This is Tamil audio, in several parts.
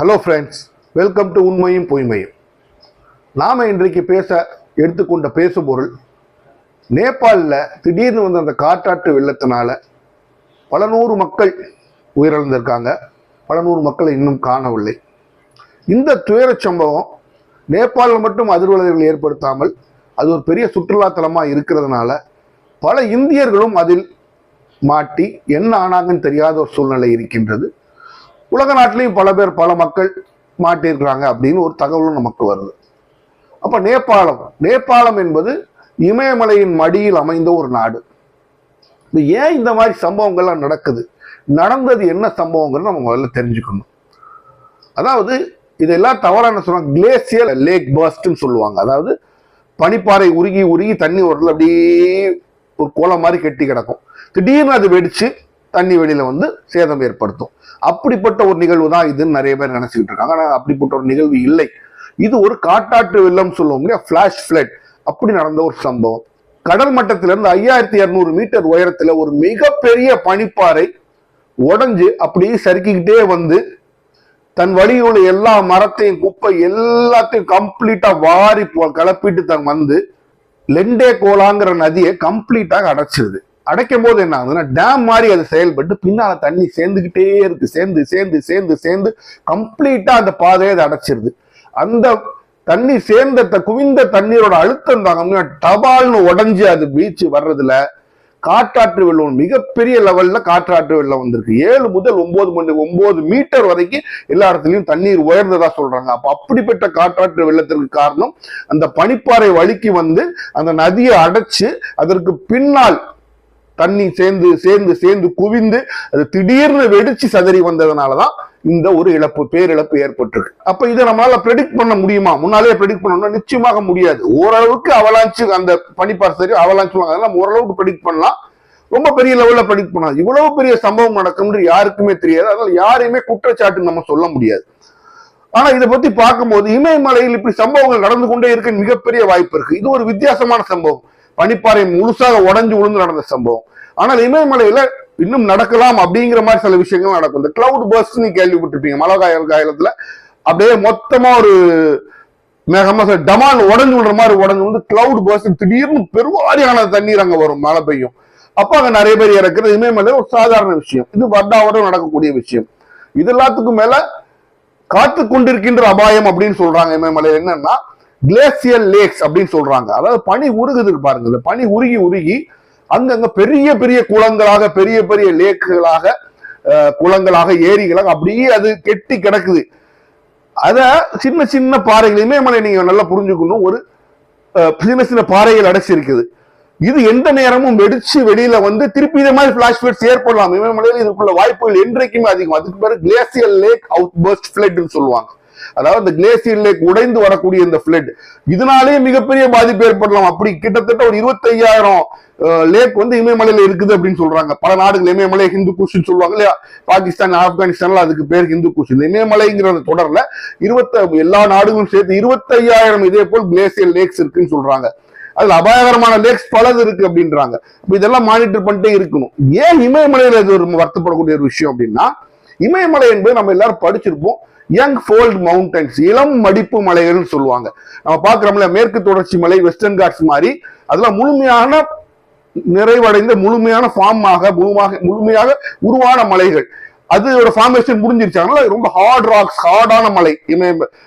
ஹலோ ஃப்ரெண்ட்ஸ், வெல்கம் டு உண்மையும் பொய்மையும். நாம் இன்றைக்கு எடுத்துக்கொண்ட பேசுபொருள், நேபாளில் திடீர்னு வந்த அந்த காட்டாற்று வெள்ளத்தினால பல நூறு மக்கள் உயிரிழந்திருக்காங்க. பல நூறு மக்களை இன்னும் காணவில்லை. இந்த துயர சம்பவம் நேபாளில் மட்டும் அதிர்வலைகள் ஏற்படுத்தாமல் அது ஒரு பெரிய சுற்றுலாத்தலமாக இருக்கிறதுனால பல இந்தியர்களும் அதில் மாட்டி என்ன ஆனாங்கன்னு தெரியாத ஒரு சூழ்நிலை இருக்கின்றது. உலக நாட்டிலையும் பல மக்கள் மாட்டியிருக்கிறாங்க அப்படின்னு ஒரு தகவலும் நமக்கு வருது. அப்ப நேபாளம் என்பது இமயமலையின் மடியில் அமைந்த ஒரு நாடு. ஏன் இந்த மாதிரி சம்பவங்கள்லாம் நடக்குது, நடந்தது என்ன சம்பவங்கிறது நம்ம முதல்ல தெரிஞ்சுக்கணும். அதாவது இதெல்லாம் தவறான சொன்னாங்க, கிளேசியல் லேக் பர்ஸ்ட்னு சொல்லுவாங்க. அதாவது பனிப்பாறை உருகி உருகி தண்ணி வரல அப்படியே ஒரு கோலம் மாதிரி கெட்டி கிடக்கும். திடீர்னு அது வெடிச்சு தண்ணி வெளியில வந்து சேதம் ஏற்படுத்தும். அப்படிப்பட்ட ஒரு நிகழ்வு தான் இதுன்னு நிறைய பேர் நினைச்சுக்கிட்டு இருக்காங்க. ஆனால் அப்படிப்பட்ட ஒரு நிகழ்வு இல்லை. இது ஒரு காட்டாற்று வெள்ளம் சொல்லுவோம் இல்லையா, ஃபிளாஷ் ஃபிளட், அப்படி நடந்த ஒரு சம்பவம். கடல் மட்டத்திலிருந்து 5200 மீட்டர் உயரத்துல ஒரு மிகப்பெரிய பனிப்பாறை உடஞ்சு அப்படியே சறுக்கிக்கிட்டே வந்து தன் வழியில் உள்ள எல்லா மரத்தையும் குப்பை எல்லாத்தையும் கம்ப்ளீட்டா வாரி கலப்பிட்டு தன் வந்து லெண்டே கோலாங்கிற நதியை கம்ப்ளீட்டாக அடைச்சிருது. அடைக்கும் போது என்ன ஆகுதுன்னா, டேம் மாதிரி அது செயல்பட்டு பின்னால தண்ணி சேர்ந்துகிட்டே இருக்கு. சேர்ந்து கம்ப்ளீட்டா அந்த பாதையை அதை அடைச்சிருது. அந்த தண்ணி குவிந்த தண்ணீரோட அழுத்தம் தாங்க டபால்னு உடஞ்சி அது பீச் வர்றதுல காற்றாற்று வெள்ளம் மிகப்பெரிய லெவல்ல காற்றாற்று வெள்ளம் வந்திருக்கு. 7 முதல் 9 மீட்டர் வரைக்கும் எல்லா இடத்துலயும் தண்ணீர் உயர்ந்ததா சொல்றாங்க. அப்ப அப்படிப்பட்ட காற்றாற்று வெள்ளத்திற்கு காரணம் அந்த பனிப்பாறை வலிக்கு வந்து அந்த நதியை அடைச்சு அதற்கு பின்னால் தண்ணி சேர்ந்து குவிந்து அது திடீர்னு வெடிச்சு சதறி வந்ததுனாலதான் இந்த ஒரு பேரிழப்பு ஏற்பட்டிருக்கு. அப்ப இதை நம்மளால ப்ரெடிக்ட் பண்ண முடியுமா? முன்னாலே ப்ரெடிக்ட் பண்ணணும்னா நிச்சயமாக முடியாது. ஓரளவுக்கு அவலாஞ்சு அந்த பனிப்பாறை சரி அவலாஞ்சு அதெல்லாம் ஓரளவுக்கு ப்ரெடிக்ட் பண்ணலாம். ரொம்ப பெரிய லெவல்ல ப்ரெடிக்ட் பண்ணலாம். இவ்வளவு பெரிய சம்பவம் நடக்கும்னு யாருக்குமே தெரியாது. அதனால யாரையுமே குற்றச்சாட்டு நம்ம சொல்ல முடியாது. ஆனா இதை பத்தி பார்க்கும்போது இமயமலையில் இப்படி சம்பவங்கள் நடந்து கொண்டே இருக்க மிகப்பெரிய வாய்ப்பு இருக்கு. இது ஒரு வித்தியாசமான சம்பவம். பனிப்பாறை முழுசாக உடஞ்சு விழுந்து நடந்த சம்பவம். ஆனால் இமயமலையில இன்னும் நடக்கலாம் அப்படிங்கிற மாதிரி சில விஷயங்கள் நடக்கும். இந்த கிளவுட் பர்ஸ்ட் நீ கேள்விப்பட்டிருப்பீங்க. மழை காலத்துல அப்படியே மொத்தமா ஒரு மேகமா டமால் உடஞ்சு விடுற மாதிரி உடஞ்சு வந்து கிளவுட் பர்ஸ்ட் திடீர்னு பெருவாரியான தண்ணீர் அங்க வரும், மழை பெய்யும். அப்ப அங்க நிறைய பேர் இறக்குறது இமயமலையில ஒரு சாதாரண விஷயம். இது வருடம் நடக்கக்கூடிய விஷயம். இது எல்லாத்துக்கும் மேல காத்து கொண்டிருக்கின்ற அபாயம் அப்படின்னு சொல்றாங்க. இமயமலையில என்னன்னா கிளேசியல் லேக்ஸ் அப்படின்னு சொல்றாங்க. அதாவது பனி உருகுது பாருங்க. இந்த பனி உருகி அங்கங்க பெரிய பெரிய குளங்களாக பெரிய லேக்குகளாக குளங்களாக ஏரிகளாக அப்படியே அது கெட்டி கிடக்குது. அத சின்ன பாறைகள், இமயமலை நீங்க நல்லா புரிஞ்சுக்கணும், ஒரு சின்ன பாறைகள் அடைச்சிருக்குது. இது எந்த நேரமும் வெடிச்சு வெளியில வந்து திருப்பி இதே மாதிரி பிளாஷ் ஃபிளட்ஸ் ஏற்படலாம். இமயமலையில் இதுக்குள்ள வாய்ப்புகள் என்றைக்குமே அதிகம். அதுக்கு பேரு கிளேசியல் லேக் அவுட் பர்ஸ்ட் ஃபிளட்னு சொல்லுவாங்க. அதாவது இந்த கிளேசியர் லேக் உடைந்து வரக்கூடிய இந்த பிளட் இதனாலேயே மிகப்பெரிய பாதிப்பு ஏற்படலாம். அப்படி கிட்டத்தட்ட ஒரு 25,000 லேக் வந்து இமயமலையில இருக்குது அப்படின்னு சொல்றாங்க. பல நாடுகள் இமயமலை ஹிந்து குஷ்ன்னு சொல்லுவாங்க இல்லையா, பாகிஸ்தான் ஆப்கானிஸ்தான்ல அதுக்கு பேர் ஹிந்து குஷ். இந்த இமயமலைங்கிற தொடர்ல எல்லா நாடுகளும் சேர்த்து 25,000 இதே போல் கிளேசியர் லேக்ஸ் இருக்குன்னு சொல்றாங்க. அதுல அபாயகரமான லேக்ஸ் பலது இருக்கு அப்படின்றாங்க. இதெல்லாம் மானிட்டர் பண்ணிட்டே இருக்கணும். ஏன் இமயமலையில இது ஒரு வருத்தப்படக்கூடிய ஒரு விஷயம் அப்படின்னா, இமயமலை என்பது நம்ம எல்லாரும் படிச்சிருப்போம், யங் ஃபோல்ட் மவுண்டன்ஸ், இளம் மடிப்பு மலைகள்னு சொல்லுவாங்க. நம்ம பாக்குறோம்ல, மேற்கு தொடர்ச்சி மலை, வெஸ்டர்ன் காட்ஸ் மாதிரி அதெல்லாம் முழுமையான நிறைவடைந்த முழுமையான முழுமையாக உருவான மலைகள். அதோட ஃபார்மேஷன் முடிஞ்சிருச்சாங்க. ரொம்ப ஹார்டான மலை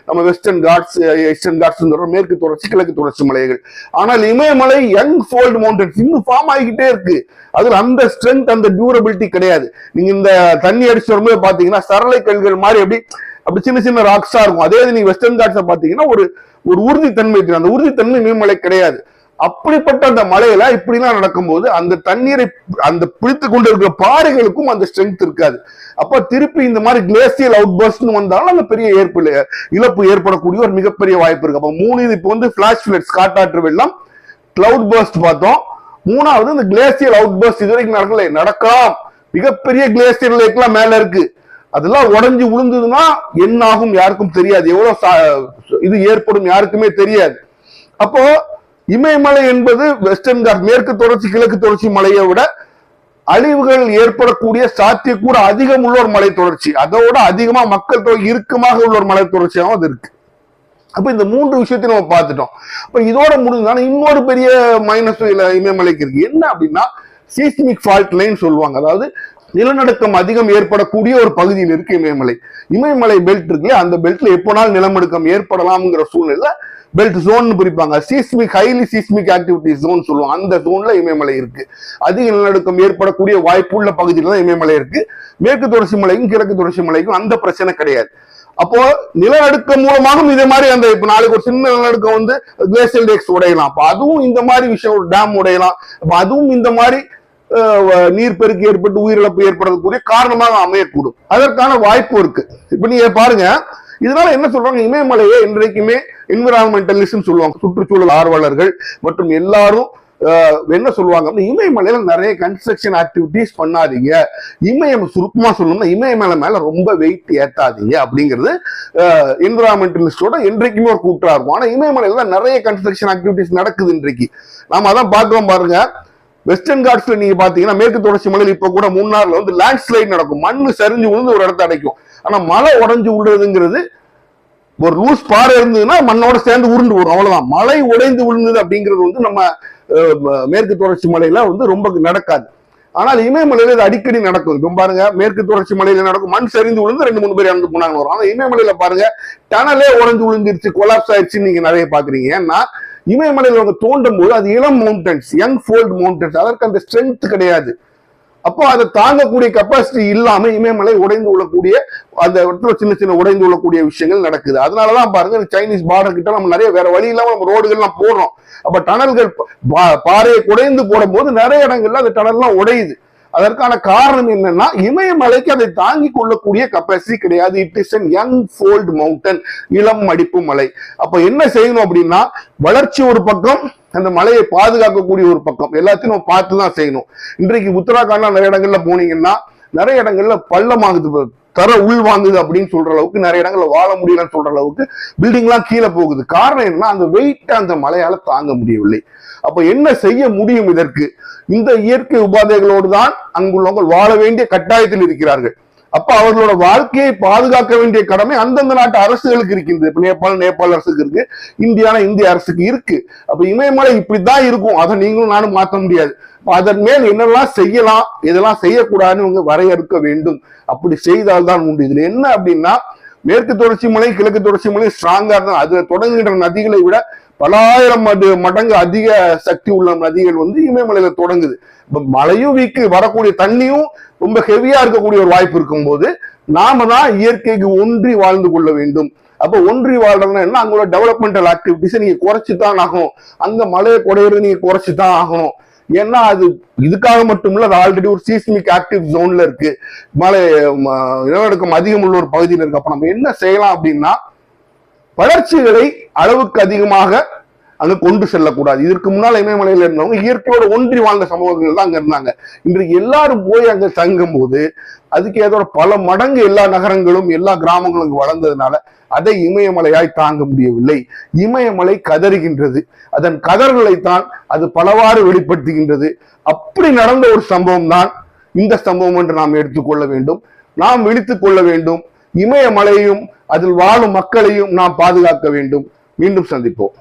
நம்ம வெஸ்டர்ன் காட்ஸ், ஈஸ்டர்ன் காட்ஸ், மேற்கு தொடர்ச்சி, கிழக்கு தொடர்ச்சி மலைகள். ஆனால் இமயமலை யங் ஃபோல்ட் மவுண்டன்ஸ் இன்னும் ஃபார்ம் ஆகிக்கிட்டே இருக்கு. அதுல அந்த ஸ்ட்ரென்த், அந்த டியூரபிலிட்டி கிடையாது. நீங்க இந்த தண்ணி அடிச்சு வரும்போது பாத்தீங்கன்னா சரளை கல்கள் மாதிரி அப்படி சின்ன ராக்ஸா இருக்கும். அதே நீங்க வெஸ்டர்ன் காட்ஸை பாத்தீங்கன்னா ஒரு உறுதித்தன்மை, அந்த உறுதித்தன்மை இமயமலை கிடையாது. அப்படிப்பட்ட அந்த மலையில இப்படிலாம் நடக்கும்போது அந்த தண்ணீரை அந்த பிடித்து கொண்டு இருக்கிற பாறைகளுக்கும் அந்த ஸ்ட்ரென்த் இருக்காது. அப்ப திருப்பி இந்த மாதிரி கிளேசியல் அவுட் பர்ஸ்ட் வந்தாலும் அந்த பெரிய இழப்பு ஏற்படக்கூடிய ஒரு மிகப்பெரிய வாய்ப்பு இருக்கு. அப்ப 3 இப்ப வந்து பிளாஷ் ஃபிளட்ஸ், காட்டாற்று வெள்ளம், கிளவுட் பர்ஸ்ட் பார்த்தோம். 3வது இந்த கிளேசியல் அவுட் பர்ஸ்ட் இதுவரைக்கும் நடக்கலாம். மிகப்பெரிய கிளேசியர் லேக் எல்லாம் மேல இருக்கு. அதெல்லாம் உடஞ்சு விழுந்ததுன்னா என்ன ஆகும் யாருக்கும் தெரியாது. எவ்வளவு இது ஏற்படும் யாருக்குமே தெரியாது. அப்போ இமயமலை என்பது வெஸ்டர்ன் காட், மேற்கு தொடர்ச்சி கிழக்கு தொடர்ச்சி மலையை விட அழிவுகள் ஏற்படக்கூடிய சாத்தியக்கூட அதிகம் உள்ள ஒரு மலை தொடர்ச்சி, அதோட அதிகமா மக்கள் தொகை இறுக்கமாக உள்ள ஒரு மலை தொடர்ச்சியாகவும் அது இருக்கு. அப்ப இந்த 3 விஷயத்தையும் நம்ம பார்த்துட்டோம். அப்ப இதோட முடிஞ்சாலும் இன்னொரு பெரிய மைனஸ் இமயமலைக்கு இருக்கு. என்ன அப்படின்னா சீஸ்மிக் ஃபால்ட் லைன் சொல்லுவாங்க. அதாவது நிலநடுக்கம் அதிகம் ஏற்படக்கூடிய ஒரு பகுதியில் இருக்கு இமயமலை. இமயமலை பெல்ட் இருக்கு, அந்த பெல்ட்ல எப்போனாலும் நிலநடுக்கம் ஏற்படலாம்ங்கிற சூழ்நிலை பெல்ட் ஜோன் பிரிப்பாங்க. ஹைலி சீஸ்மிக் ஆக்டிவிட்டி ஜோன் சொல்லுவாங்க. அந்த ஜோன்ல இமயமலை இருக்கு. அதிக நிலநடுக்கம் ஏற்படக்கூடிய வாய்ப்புள்ள பகுதியில தான் இமயமலை இருக்கு. மேற்கு தொடர்ச்சி மலைக்கும் கிழக்கு தொடர்ச்சி மலைக்கும் அந்த பிரச்சனை கிடையாது. அப்போ நிலநடுக்கம் மூலமாகவும் இதே மாதிரி அந்த இப்ப நாளைக்கு ஒரு சின்ன நிலநடுக்கம் வந்து கிளேசியல் டேக்ஸ் உடையலாம். அப்ப அதுவும் இந்த மாதிரி விஷயம், ஒரு டேம் உடையலாம். அப்ப அதுவும் இந்த மாதிரி நீர்ப்பெருக்கு ஏற்பட்டு உயிரிழப்பு ஏற்படுறதுக்குரிய காரணமாக அமையக்கூடும். அதற்கான வாய்ப்பு இருக்கு. இப்ப நீங்க பாருங்க, இதனால என்ன சொல்றாங்க, இமயமலையை இன்றைக்குமே என்விரான்மெண்டலிஸ்ட் சொல்லுவாங்க, சுற்றுச்சூழல் ஆர்வலர்கள் மற்றும் எல்லாரும் என்ன சொல்லுவாங்க, இமயமலையில நிறைய கன்ஸ்ட்ரக்ஷன் ஆக்டிவிட்டிஸ் பண்ணாதீங்க, சுருக்கமா சொல்லணும்னா இமயமலை மேல ரொம்ப வெயிட் ஏத்தாதீங்க அப்படிங்கிறது என்விரான்மெண்டலிஸ்டோட என்றைக்குமே ஒரு கூற்றா இருக்கும். ஆனா இமயமலையில நிறைய கன்ஸ்ட்ரக்ஷன் ஆக்டிவிட்டிஸ் நடக்குது இன்றைக்கு. நாம அதான் பார்க்கிறோம். பாருங்க, வெஸ்டர்ன் காட்ஸ்ல நீங்க பாத்தீங்கன்னா மேற்கு தொடர்ச்சி மலையில் இப்ப கூட மூணாறுல வந்து லேண்ட் ஸ்லைட் நடக்கும். மண்ணு சரிஞ்சு விழுந்து ஒரு இடத்த அடைக்கும். ஆனா மலை உடைஞ்சு விழுறதுங்கிறது, ஒரு லூஸ் பாறை இருந்ததுன்னா மண்ணோட சேர்ந்து உருண்டு வரும், அவ்வளவுதான். மலை உடைந்து விழுந்தது அப்படிங்கிறது வந்து நம்ம மேற்கு தொடர்ச்சி மலையில வந்து ரொம்ப நடக்காது. ஆனால் இமயமலையில இது அடிக்கடி நடக்கும். இப்ப பாருங்க, மேற்கு தொடர்ச்சி மலையில நடக்கும், மண் சரிந்து விழுந்து 2-3 பேர் இறந்து போனாங்க வரும். ஆனா இமயமலையில பாருங்க, டனலே உடைஞ்சு விழுந்துருச்சு, கொலாப்ஸ் ஆயிடுச்சுன்னு நீங்க நிறைய பாக்குறீங்க. ஏன்னா இமயமலையில அவங்க தோண்டும் போது அது இளம் மவுண்டன்ஸ், யங் ஃபோல்ட் மவுண்டன்ஸ், அதற்கு அந்த ஸ்ட்ரென்த் கிடையாது. அப்போ அதை தாங்கக்கூடிய கெப்பாசிட்டி இல்லாம இமயமலை உடைந்து விழக்கூடிய, அந்த இடத்துல சின்ன சின்ன உடைந்து விழக்கூடிய விஷயங்கள் நடக்குது. அதனாலதான் பாருங்க, சைனீஸ் பார்டர் கிட்ட நம்ம நிறைய வேற வழி இல்லாம நம்ம ரோடுகள்லாம் போடுறோம். அப்ப டனல்கள் பாறையை குடைந்து போடும் போது நிறைய இடங்கள்ல அந்த டனல்லாம் உடையுது. அதற்கான காரணம் என்னன்னா, இமயமலைக்கு அதை தாங்கி கொள்ளக்கூடிய கெப்பாசிட்டி கிடையாது. It is an young fold mountain, இளம் மடிப்பு மலை. அப்ப என்ன செய்யணும் அப்படின்னா, வளர்ச்சி ஒரு பக்கம், அந்த மலையை பாதுகாக்கக்கூடிய ஒரு பக்கம், எல்லாத்தையும் நம்ம பார்த்து தான் செய்யணும். இன்றைக்கு உத்தராகண்ட்ல நிறைய இடங்கள்ல போனீங்கன்னா நிறைய இடங்கள்ல பள்ளமாகுது, தர உள் வாங்குது அப்படின்னு சொல்ற அளவுக்கு, நிறைய இடங்கள்ல வாழ முடியலன்னு சொல்ற அளவுக்கு பில்டிங் எல்லாம் கீழே போகுது. காரணம் என்னன்னா, அந்த வெயிட் அந்த மலையால தாங்க முடியவில்லை. அப்ப என்ன செய்ய முடியும் இதற்கு? இந்த இயற்கை உபாதைகளோடு தான் அங்குள்ளவங்க வாழ வேண்டிய கட்டாயத்தில் இருக்கிறார்கள். அப்ப அவர்களோட வாழ்க்கையை பாதுகாக்க வேண்டிய கடமை அந்தந்த நாட்டு அரசுகளுக்கு இருக்கின்றது. இப்ப நேபாள அரசுக்கு இருக்கு, இந்திய அரசுக்கு இருக்கு. அப்ப இமயமலை இப்படிதான் இருக்கும், அதை நீங்களும் நானும் மாற்ற முடியாது. அதன் மேல் என்னெல்லாம் செய்யலாம், இதெல்லாம் செய்யக்கூடாதுன்னு இவங்க வரையறுக்க வேண்டும். அப்படி செய்தால்தான் உண்டு. இதுல என்ன அப்படின்னா, மேற்கு தொடர்ச்சி மலை கிழக்கு தொடர்ச்சி மலை ஸ்ட்ராங்கா இருந்தா அதுல தொடங்குகின்ற நதிகளை விட பலாயிரம் மடங்கு அதிக சக்தி உள்ள நதிகள் வந்து இமயமலையில தொடங்குது. மழையும் வீக்கு வரக்கூடிய தண்ணியும் ரொம்ப ஹெவியா இருக்கக்கூடிய ஒரு வாய்ப்பு இருக்கும் போது நாம தான் இயற்கைக்கு ஒன்றி வாழ்ந்து கொள்ள வேண்டும். அப்ப ஒன்றி வாழ்றதுன்னா என்ன, அங்களோட டெவலப்மெண்டல் ஆக்டிவிட்டிஸை நீங்க குறைச்சுதான் ஆகணும். அங்க மலையை குறையிறது நீங்க குறைச்சுதான் ஆகணும். ஏன்னா அது இதுக்காக மட்டும் இல்ல, அது ஆல்ரெடி ஒரு சீஸ்மிக் ஆக்டிவ் ஜோன்ல இருக்கு, மழை நிலநடுக்கம் அதிகம் உள்ள ஒரு பகுதியில் இருக்கு. அப்ப நம்ம என்ன செய்யலாம் அப்படின்னா, வளர்ச்சிகளை அளவுக்கு அதிகமாக அங்க கொண்டு செல்லக்கூடாது. இதற்கு முன்னால் இமயமலையில இருந்தவங்க இயற்கையோட ஒன்றி வாழ்ந்த சமூகங்கள் தான் அங்க இருந்தாங்க. இன்றைக்கு எல்லாரும் போய் அங்க தங்கும் போது அதுக்கு ஏதோ பல மடங்கு எல்லா நகரங்களும் எல்லா கிராமங்களும் அங்கு வளர்ந்ததுனால அதை இமயமலையாய் தாங்க முடியவில்லை. இமயமலை கதறுகின்றது. அதன் கதறலைத்தான் அது பலவாறு வெளிப்படுத்துகின்றது. அப்படி நடந்த ஒரு சம்பவம் தான் இந்த சம்பவம் என்று நாம் எடுத்துக்கொள்ள வேண்டும். நாம் விழித்துக் கொள்ள வேண்டும். இமயமலையும் அதில் வாழும் மக்களையும் நாம் பாதுகாக்க வேண்டும். மீண்டும் சந்திப்போம்.